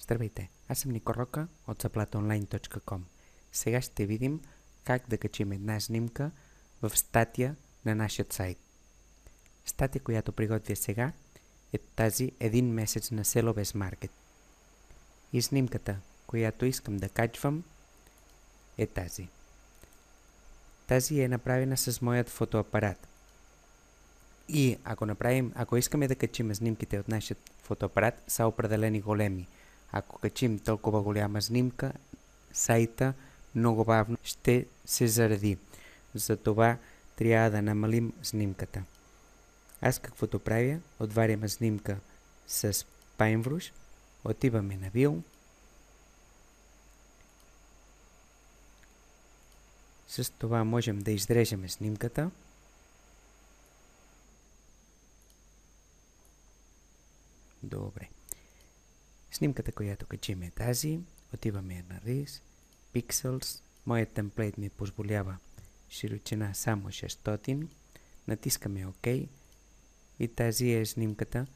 Здравейте, аз съм Нико Рока от zaplataonline.com. Сега ще видим как да качим една снимка в статия на нашия сайт. Статия, която приготвя сега, е тази един месец на село без маркет. И снимката, която искам да качвам, е тази. Тази е направена с моят фотоапарат. И ако искаме да качим снимките от нашия фотоапарат, са определени големи. Ако качим толкова голяма снимка, сайта много бавно ще се заради. Затова трябва да намалим снимката. Аз каквото правя, отварям снимка с PineBrush, отиваме на View, с това можем да изрежем снимката. Добре. Снимката, която качим е тази. Отиваме на This, Pixels. Моят темплейт ми позволява широчина само 600. Натискаме OK. И тази е снимката,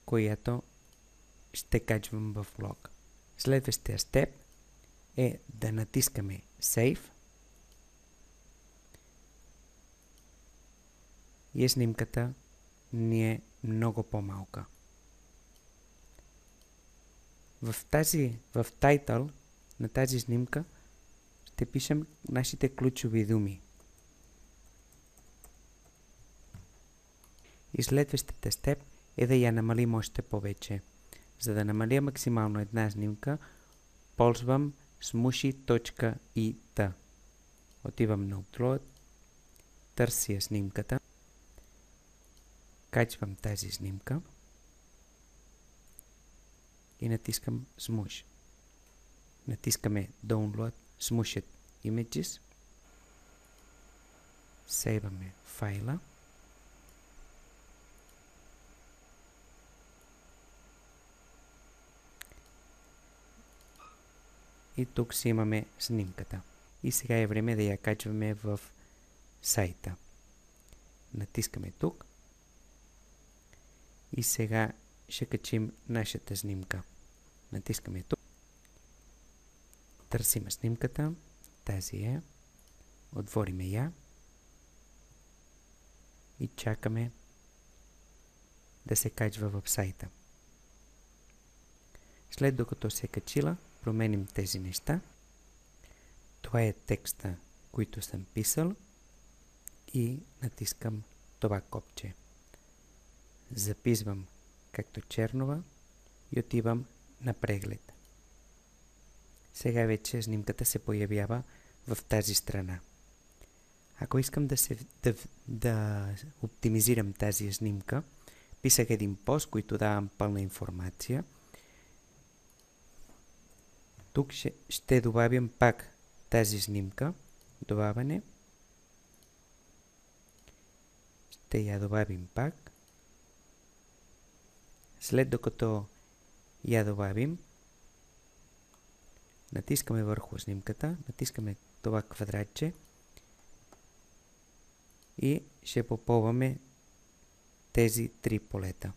която ще качвам в влог. Следващия степ е да натискаме Save. И снимката ни е много по-малка. В title на тази снимка ще пишем нашите ключови думи. И следващата степ е да я намалим още повече. За да намаля максимално една снимка, ползвам smushy.it. Отивам на Upload, търся снимката, качвам тази снимка и натискам Smush. Натискаме Download Smushed Images. Сейваме файла. И тук си имаме снимката. И сега е време да я качваме в сайта. Натискаме тук. И сега ще качим нашата снимка. Натискаме тук. Търсим снимката. Тази е. Отвориме я. И чакаме да се качва в сайта. След докато се е качила, променим тези неща. Това е текста, който съм писал. И натискам това копче. Записвам както чернова и отивам на преглед. Сега вече снимката се появява в тази страна. Ако искам да оптимизирам тази снимка, писах един пост, който давам пълна информация. Тук ще добавим пак тази снимка. Добавяне. Ще я добавим пак. След докато я добавим, натискаме върху снимката, натискаме това квадратче и ще попълваме тези три полета.